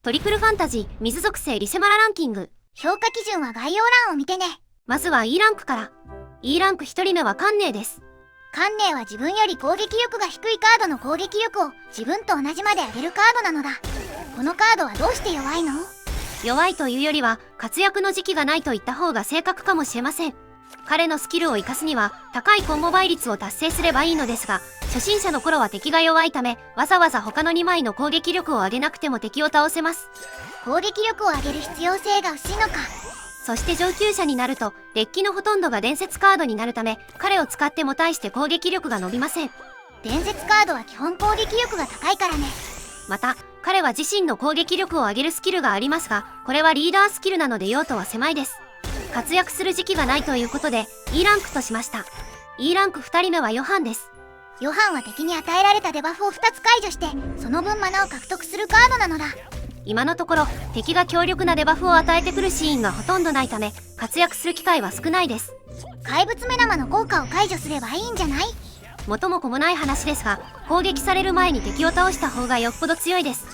トリプルファンタジー水属性リセマラランキング。評価基準は概要欄を見てね。まずは E ランクから。E ランク1人目はカンネーです。カンネーは自分より攻撃力が低いカードの攻撃力を自分と同じまで上げるカードなのだ。このカードはどうして弱いの？弱いというよりは活躍の時期がないと言った方が正確かもしれません。彼のスキルを活かすには高いコンボ倍率を達成すればいいのですが、初心者の頃は敵が弱いためわざわざ他の2枚の攻撃力を上げなくても敵を倒せます。攻撃力を上げる必要性が薄いのか。そして上級者になるとデッキのほとんどが伝説カードになるため、彼を使っても大して攻撃力が伸びません。伝説カードは基本攻撃力が高いからね。また彼は自身の攻撃力を上げるスキルがありますが、これはリーダースキルなので用途は狭いです。活躍する時期がないということで E ランクとしました。 E ランク2人目はヨハンです。ヨハンは敵に与えられたデバフを2つ解除してその分マナを獲得するカードなのだ。今のところ敵が強力なデバフを与えてくるシーンがほとんどないため活躍する機会は少ないです。怪物目玉の効果を解除すればいいんじゃない？元も子もない話ですが、攻撃される前に敵を倒した方がよっぽど強いです。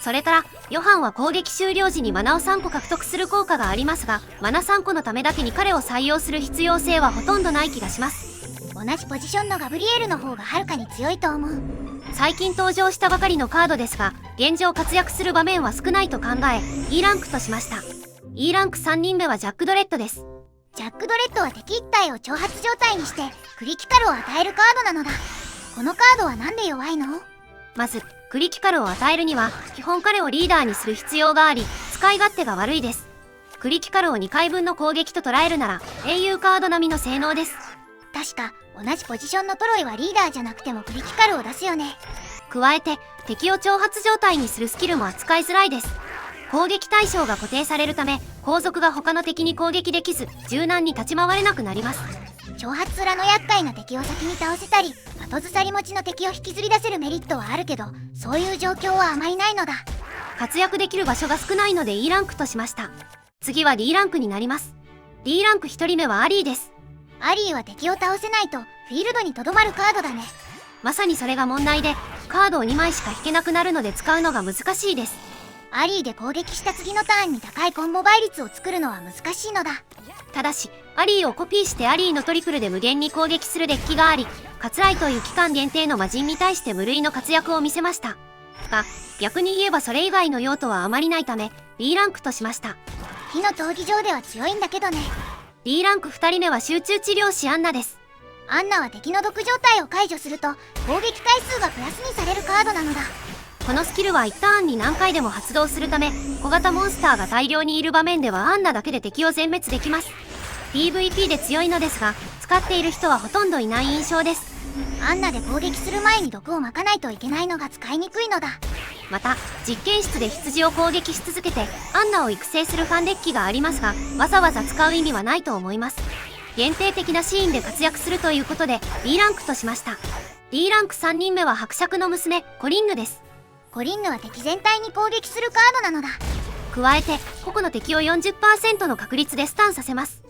それからヨハンは攻撃終了時にマナを3個獲得する効果がありますが、マナ3個のためだけに彼を採用する必要性はほとんどない気がします。同じポジションのガブリエルの方がはるかに強いと思う。最近登場したばかりのカードですが、現状活躍する場面は少ないと考え E ランクとしました。 E ランク3人目はジャック・ドレッドです。ジャック・ドレッドは敵1体を挑発状態にしてクリティカルを与えるカードなのだ。このカードはなんで弱いの？まずクリティカルを与えるには基本彼をリーダーにする必要があり、使い勝手が悪いです。クリティカルを2回分の攻撃と捉えるなら英雄カード並みの性能です。確か同じポジションのトロイはリーダーじゃなくてもクリティカルを出すよね。加えて敵を挑発状態にするスキルも扱いづらいです。攻撃対象が固定されるため後続が他の敵に攻撃できず柔軟に立ち回れなくなります。挑発裏の厄介な敵を先に倒せたり後ずさり持ちの敵を引きずり出せるメリットはあるけど、そういう状況はあまりないのだ。活躍できる場所が少ないので E ランクとしました。次は D ランクになります。 D ランク1人目はアリーです。アリーは敵を倒せないとフィールドにとどまるカードだね。まさにそれが問題で、カードを2枚しか引けなくなるので使うのが難しいです。アリーで攻撃した次のターンに高いコンボ倍率を作るのは難しいのだ。ただしアリーをコピーしてアリーのトリプルで無限に攻撃するデッキがあり、カツライという期間限定の魔人に対して無類の活躍を見せました。が逆に言えばそれ以外の用途はあまりないため B ランクとしました。火の闘技場では強いんだけどね。 D ランク2人目は集中治療師アンナです。アンナは敵の毒状態を解除すると攻撃回数がプラスにされるカードなのだ。このスキルは1ターンに何回でも発動するため、小型モンスターが大量にいる場面ではアンナだけで敵を全滅できます。 PVP で強いのですが使っている人はほとんどいない印象です。アンナで攻撃する前に毒をまかないといけないのが使いにくいのだ。また実験室で羊を攻撃し続けてアンナを育成するファンデッキがありますが、わざわざ使う意味はないと思います。限定的なシーンで活躍するということで B ランクとしました。 D ランク3人目は伯爵の娘コリンヌです。コリンヌは敵全体に攻撃するカードなのだ。加えて個々の敵を 40% の確率でスタンさせます。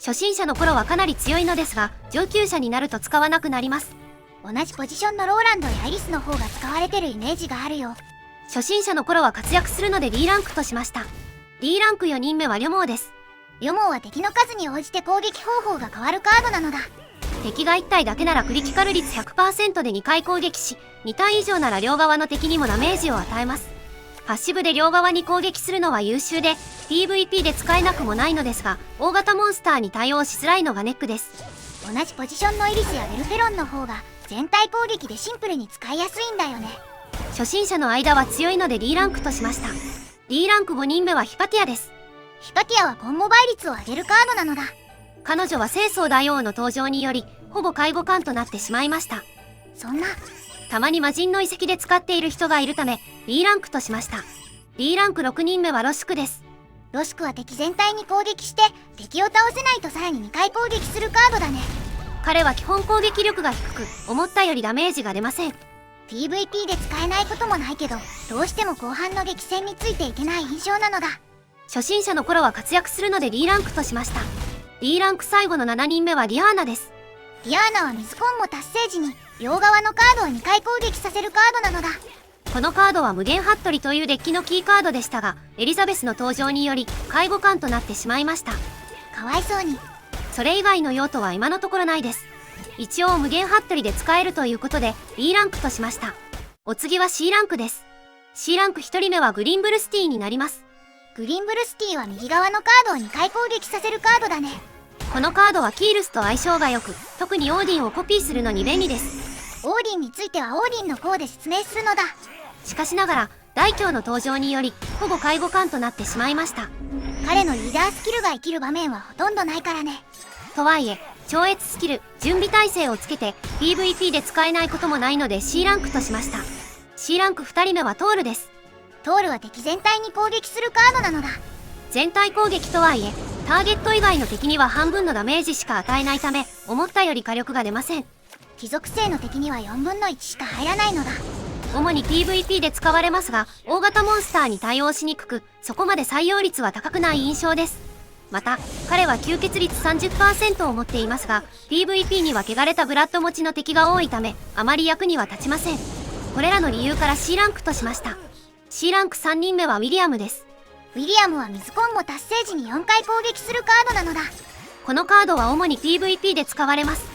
初心者の頃はかなり強いのですが上級者になると使わなくなります。同じポジションのローランドやアリスの方が使われてるイメージがあるよ。初心者の頃は活躍するので D ランクとしました。 D ランク4人目はリョモーです。リョモーは敵の数に応じて攻撃方法が変わるカードなのだ。敵が1体だけならクリティカル率 100% で2回攻撃し、2体以上なら両側の敵にもダメージを与えます。パッシブで両側に攻撃するのは優秀で PVP で使えなくもないのですが、大型モンスターに対応しづらいのがネックです。同じポジションのイリスやベルフェロンの方が全体攻撃でシンプルに使いやすいんだよね。初心者の間は強いので D ランクとしました。 D ランク5人目はヒパティアです。ヒパティアはコンボ倍率を上げるカードなのだ。彼女は清掃大王の登場によりほぼ介護官となってしまいました。そんな。たまに魔人の遺跡で使っている人がいるため B ランクとしました。 D ランク6人目はロシュクです。ロシュクは敵全体に攻撃して敵を倒せないとさらに2回攻撃するカードだね。彼は基本攻撃力が低く思ったよりダメージが出ません。 PVP で使えないこともないけどどうしても後半の激戦についていけない印象なのだ。初心者の頃は活躍するので D ランクとしました。 D ランク最後の7人目はディアーナです。ディアーナは水コンボ達成時に両側のカードを2回攻撃させるカードなのだ。このカードは無限ハットリというデッキのキーカードでしたが、エリザベスの登場により介護官となってしまいました。かわいそうに。それ以外の用途は今のところないです。一応無限ハットリで使えるということで B ランクとしました。お次は C ランクです。C ランク1人目はグリンブルスティになります。グリンブルスティは右側のカードを2回攻撃させるカードだね。このカードはキールスと相性が良く、特にオーディンをコピーするのに便利です。オーディンについてはオーディンの項で説明するのだ。しかしながら大凶の登場によりほぼ介護官となってしまいました。彼のリーダースキルが生きる場面はほとんどないからね。とはいえ超越スキル準備耐性をつけて PVP で使えないこともないので C ランクとしました。 C ランク2人目はトールです。トールは敵全体に攻撃するカードなのだ。全体攻撃とはいえターゲット以外の敵には半分のダメージしか与えないため思ったより火力が出ません。貴族性の敵には4分の1しか入らないのだ。主に PVP で使われますが大型モンスターに対応しにくく、そこまで採用率は高くない印象です。また彼は吸血率 30% を持っていますが PVP には汚れたブラッド持ちの敵が多いためあまり役には立ちません。これらの理由から C ランクとしました。 C ランク3人目はウィリアムです。ウィリアムは水コンボ達成時に4回攻撃するカードなのだ。このカードは主に PVP で使われます。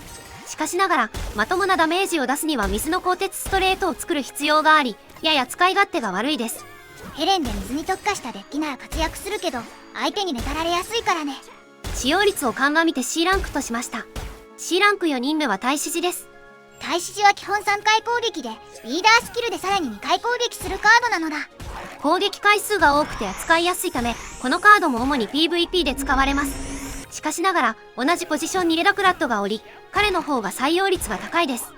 しかしながらまともなダメージを出すには水の鋼鉄ストレートを作る必要があり、やや使い勝手が悪いです。ヘレンで水に特化したデッキなら活躍するけど相手にメタられやすいからね。使用率を鑑みて C ランクとしました。 C ランク4人目は太子寺です。太子寺は基本3回攻撃でリーダースキルでさらに2回攻撃するカードなのだ。攻撃回数が多くて扱いやすいためこのカードも主に PVP で使われます。しかしながら同じポジションにレダクラットがおり彼の方が採用率が高いです。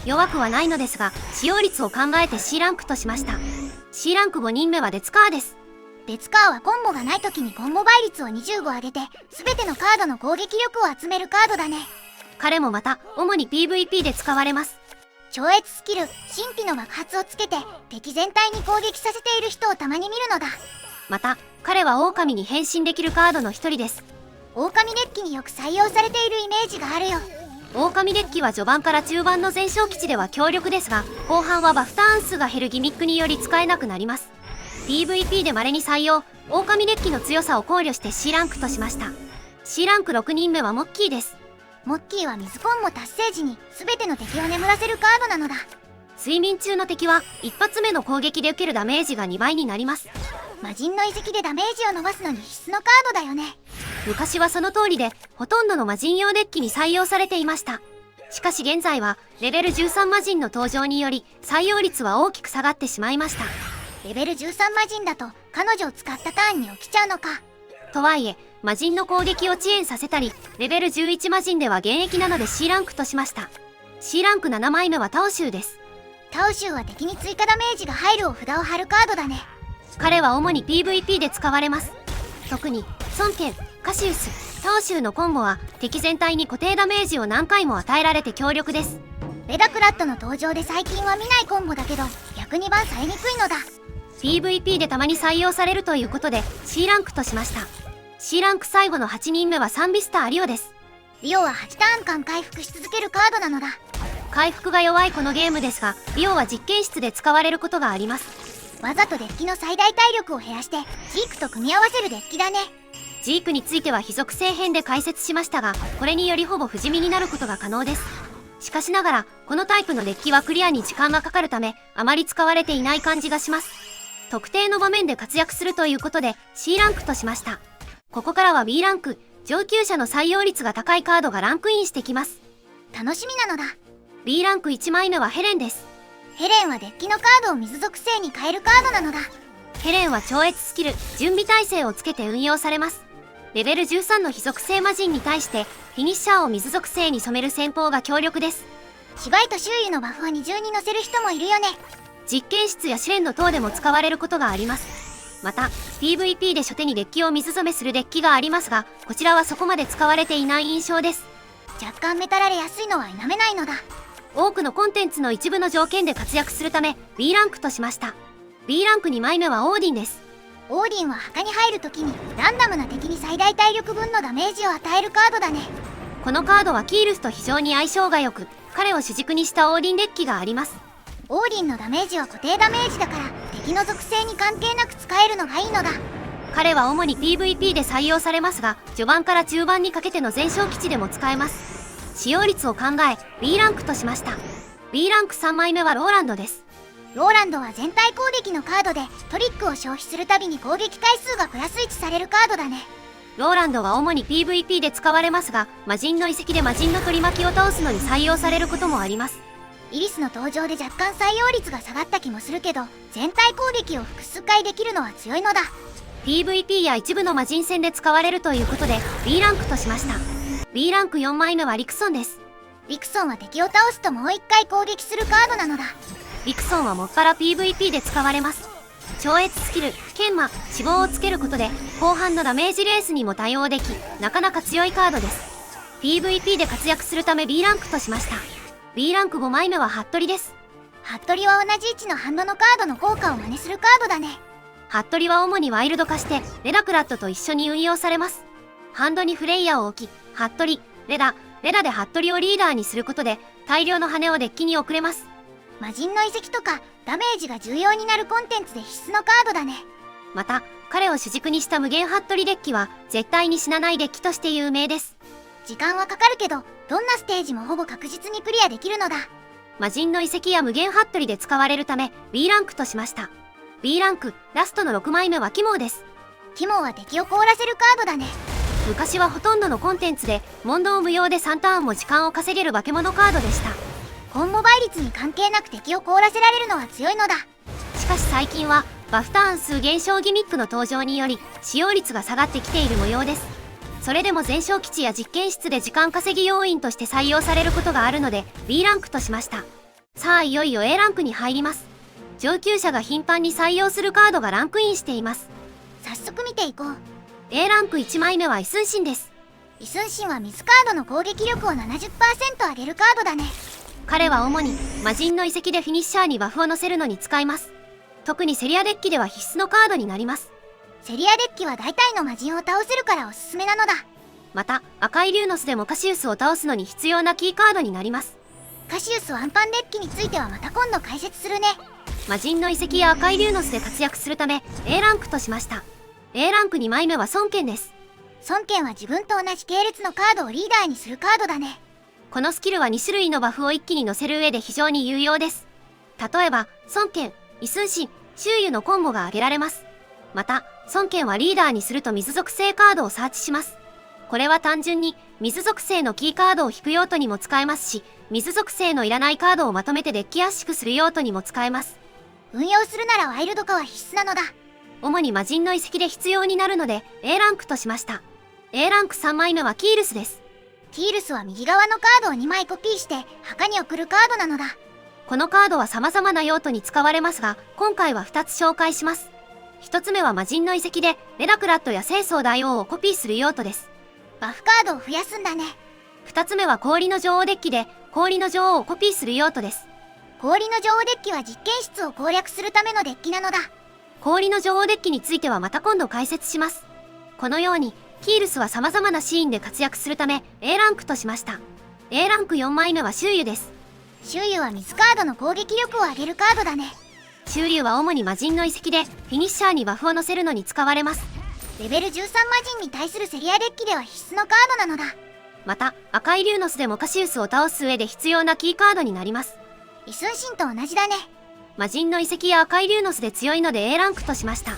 弱くはないのですが使用率を考えて C ランクとしました。 C ランク5人目はデツカーです。デツカーはコンボがない時にコンボ倍率を25上げて全てのカードの攻撃力を集めるカードだね。彼もまた主に PVP で使われます。超越スキル神秘の爆発をつけて敵全体に攻撃させている人をたまに見るのだ。また彼は狼に変身できるカードの一人です。狼デッキによく採用されているイメージがあるよ。狼デッキは序盤から中盤の前哨基地では強力ですが後半はバフターン数が減るギミックにより使えなくなります。 PVP で稀に採用、狼デッキの強さを考慮して C ランクとしました。 C ランク6人目はモッキーです。モッキーは水コンボ達成時に全ての敵を眠らせるカードなのだ。睡眠中の敵は一発目の攻撃で受けるダメージが2倍になります。魔人の遺跡でダメージを伸ばすのに必須のカードだよね。昔はその通りでほとんどの魔人用デッキに採用されていました。しかし現在はレベル13魔人の登場により採用率は大きく下がってしまいました。レベル13魔人だと彼女を使ったターンに起きちゃうのか。とはいえ魔人の攻撃を遅延させたりレベル11魔人では現役なので C ランクとしました。 C ランク7枚目はタオシュウです。タオシュウは敵に追加ダメージが入るお札を貼るカードだね。彼は主に PVP で使われます。特に孫権、カシウス、タオシュウのコンボは敵全体に固定ダメージを何回も与えられて強力です。レダクラットの登場で最近は見ないコンボだけど逆にバンされにくいのだ。 PVP でたまに採用されるということで C ランクとしました。 C ランク最後の8人目はサンビスター・リオです。リオは8ターン間回復し続けるカードなのだ。回復が弱いこのゲームですがリオは実験室で使われることがあります。わざとデッキの最大体力を減らしてジークと組み合わせるデッキだね。ジークについては非属性編で解説しましたがこれによりほぼ不死身になることが可能です。しかしながらこのタイプのデッキはクリアに時間がかかるためあまり使われていない感じがします。特定の場面で活躍するということで C ランクとしました。ここからは B ランク上級者の採用率が高いカードがランクインしてきます。楽しみなのだ。 B ランク1枚目はヘレンです。ヘレンはデッキのカードを水属性に変えるカードなのだ。ヘレンは超越スキル準備耐性をつけて運用されます。レベル13の非属性魔人に対してフィニッシャーを水属性に染める戦法が強力です。芝居と周囲のバフは二重に乗せる人もいるよね。実験室や試練の塔でも使われることがあります。また PVP で初手にデッキを水染めするデッキがありますがこちらはそこまで使われていない印象です。若干メタられやすいのは否めないのだ。多くのコンテンツの一部の条件で活躍するため B ランクとしました。 B ランク2枚目はオーディンです。オーディンは墓に入るときにランダムな敵に最大体力分のダメージを与えるカードだね。このカードはキールスと非常に相性が良く彼を主軸にしたオーディンデッキがあります。オーリンのダメージは固定ダメージだから敵の属性に関係なく使えるのがいいのだ。彼は主に PVP で採用されますが、序盤から中盤にかけての全勝基地でも使えます。使用率を考え B ランクとしました。 B ランク3枚目はローランドです。ローランドは全体攻撃のカードでトリックを消費するたびに攻撃回数がプラス1されるカードだね。ローランドは主に PVP で使われますが、魔人の遺跡で魔人の取り巻きを倒すのに採用されることもあります。イリスの登場で若干採用率が下がった気もするけど、全体攻撃を複数回できるのは強いのだ。 PVP や一部の魔人戦で使われるということで B ランクとしました。 B ランク4枚目はリクソンです。リクソンは敵を倒すともう1回攻撃するカードなのだ。リクソンはもっぱら PVP で使われます。超越スキル研磨脂肪をつけることで後半のダメージレースにも対応でき、なかなか強いカードです。 PVP で活躍するため B ランクとしました。 B ランク5枚目は服部です。服部は同じ位置のハンドのカードの効果を真似するカードだね。服部は主にワイルド化してレダクラットと一緒に運用されます。ハンドにフレイヤーを置き、服部レダで服部をリーダーにすることで大量の羽をデッキに送れます。魔人の遺跡とかダメージが重要になるコンテンツで必須のカードだね。また彼を主軸にした無限服部デッキは絶対に死なないデッキとして有名です。時間はかかるけどどんなステージもほぼ確実にクリアできるのだ。魔人の遺跡や無限服部で使われるため B ランクとしました。 B ランクラストの6枚目はキモーです。キモーは敵を凍らせるカードだね。昔はほとんどのコンテンツで問答無用で3ターンも時間を稼げる化け物カードでした。コンボ倍率に関係なく敵を凍らせられるのは強いのだ。しかし最近はバフターン数減少ギミックの登場により使用率が下がってきている模様です。それでも全勝基地や実験室で時間稼ぎ要員として採用されることがあるので B ランクとしました。さあいよいよ A ランクに入ります。上級者が頻繁に採用するカードがランクインしています。早速見ていこう。 A ランク1枚目はイスンシンです。イスンシンは水カードの攻撃力を 70% 上げるカードだね。彼は主に魔人の遺跡でフィニッシャーにバフを乗せるのに使います。特にセリアデッキでは必須のカードになります。セリアデッキは大体の魔人を倒せるからおすすめなのだ。また赤いリューノスでもカシウスを倒すのに必要なキーカードになります。カシウスワンパンデッキについてはまた今度解説するね。魔人の遺跡や赤いリューノスで活躍するため A ランクとしました。 A ランク2枚目は孫権です。孫権は自分と同じ系列のカードをリーダーにするカードだね。このスキルは2種類のバフを一気に乗せる上で非常に有用です。例えば孫権、イスンシン、周囲のコンボが挙げられます。また孫権はリーダーにすると水属性カードをサーチします。これは単純に水属性のキーカードを引く用途にも使えますし、水属性のいらないカードをまとめてデッキ圧縮する用途にも使えます。運用するならワイルド化は必須なのだ。主に魔人の遺跡で必要になるので A ランクとしました。 A ランク3枚目はキールスです。キールスは右側のカードを2枚コピーして墓に送るカードなのだ。このカードは様々な用途に使われますが、今回は2つ紹介します。1つ目は魔人の遺跡でレダクラットや清掃大王をコピーする用途です。バフカードを増やすんだね。2つ目は氷の女王デッキで氷の女王をコピーする用途です。氷の女王デッキは実験室を攻略するためのデッキなのだ。氷の女王デッキについてはまた今度解説します。このようにキールスは様々なシーンで活躍するため A ランクとしました。 A ランク4枚目は周遊です。周遊は水カードの攻撃力を上げるカードだね。周遊は主に魔人の遺跡でフィニッシャーにバフを乗せるのに使われます。レベル13魔人に対するセリアデッキでは必須のカードなのだ。また赤いリューノスでもカシウスを倒す上で必要なキーカードになります。イスンシンと同じだね。魔人の遺跡や赤いリューノスで強いので A ランクとしました。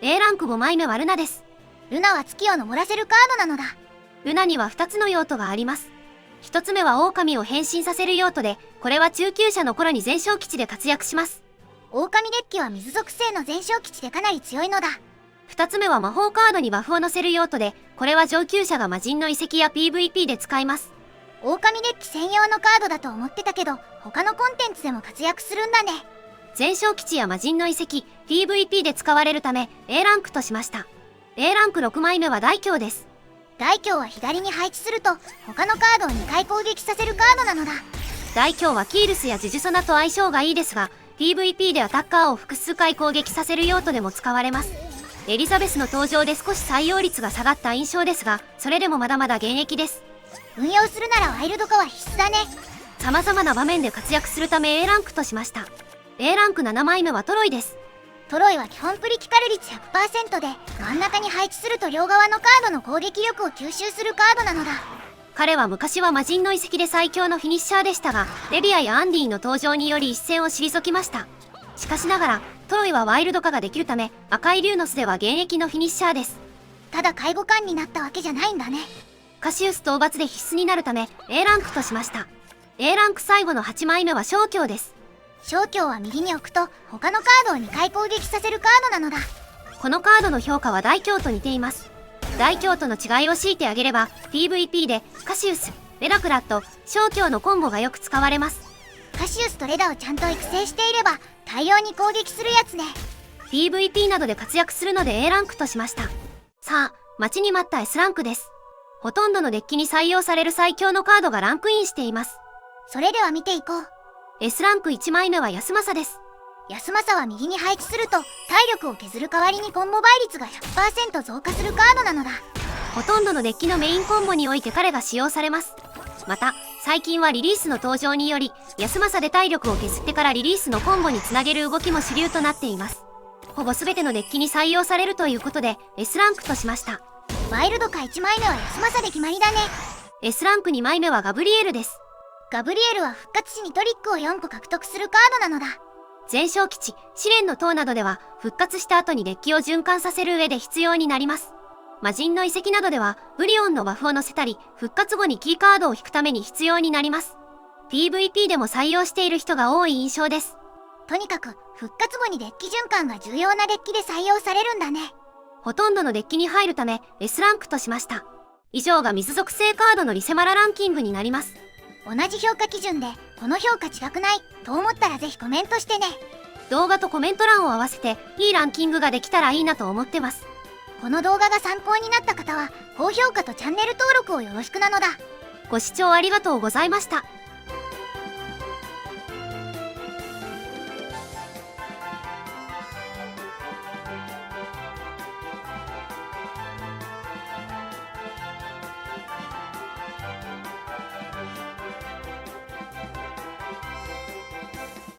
A ランク5枚目はルナです。ルナは月を昇らせるカードなのだ。ルナには2つの用途があります。1つ目は狼を変身させる用途で、これは中級者の頃に全勝基地で活躍します。狼デッキは水属性の全勝基地でかなり強いのだ。2つ目は魔法カードにバフを乗せる用途で、これは上級者が魔人の遺跡や PVP で使います。狼デッキ専用のカードだと思ってたけど、他のコンテンツでも活躍するんだね。全勝基地や魔人の遺跡、PVP で使われるため A ランクとしました。A ランク6枚目は大凶です。大凶は左に配置すると他のカードを2回攻撃させるカードなのだ。大凶はキールスやジュジュソナと相性がいいですが、 PVP でアタッカーを複数回攻撃させる用途でも使われます。エリザベスの登場で少し採用率が下がった印象ですが、それでもまだまだ現役です。運用するならワイルド化は必須だね。様々な場面で活躍するため A ランクとしました。A ランク7枚目はトロイです。トロイは基本プリティカル率 100% で、真ん中に配置すると両側のカードの攻撃力を吸収するカードなのだ。彼は昔は魔人の遺跡で最強のフィニッシャーでしたが、レビアやアンディの登場により一線を退きました。しかしながら、トロイはワイルド化ができるため、赤い竜の巣では現役のフィニッシャーです。ただ介護官になったわけじゃないんだね。カシウス討伐で必須になるため A ランクとしました。A ランク最後の8枚目は小鏡です。小鏡は右に置くと他のカードを2回攻撃させるカードなのだ。このカードの評価は大凶と似ています。大凶との違いを強いてあげれば PVP でカシウス、レダクラット、小鏡のコンボがよく使われます。カシウスとレダをちゃんと育成していれば大量に攻撃するやつね。 PVP などで活躍するので A ランクとしました。さあ、待ちに待った S ランクです。ほとんどのデッキに採用される最強のカードがランクインしています。それでは見ていこう。 S ランク1枚目はヤスマサです。ヤスマサは右に配置すると体力を削る代わりにコンボ倍率が 100% 増加するカードなのだ。ほとんどのデッキのメインコンボにおいて彼が使用されます。また、最近はリリースの登場により、ヤスマサで体力を削ってからリリースのコンボにつなげる動きも主流となっています。ほぼ全てのデッキに採用されるということで S ランクとしました。ワイルドか1枚目はヤスマサで決まりだね。 S ランク2枚目はガブリエルです。ガブリエルは復活時にトリックを4個獲得するカードなのだ。全焼基地、試練の塔などでは復活した後にデッキを循環させる上で必要になります。魔人の遺跡などではブリオンのバフを乗せたり復活後にキーカードを引くために必要になります。 PVP でも採用している人が多い印象です。とにかく復活後にデッキ循環が重要なデッキで採用されるんだね。ほとんどのデッキに入るため S ランクとしました。以上が水属性カードのリセマラランキングになります。同じ評価基準でこの評価違くないと思ったらぜひコメントしてね。動画とコメント欄を合わせていいランキングができたらいいなと思ってます。この動画が参考になった方は高評価とチャンネル登録をよろしくなのだ。ご視聴ありがとうございました。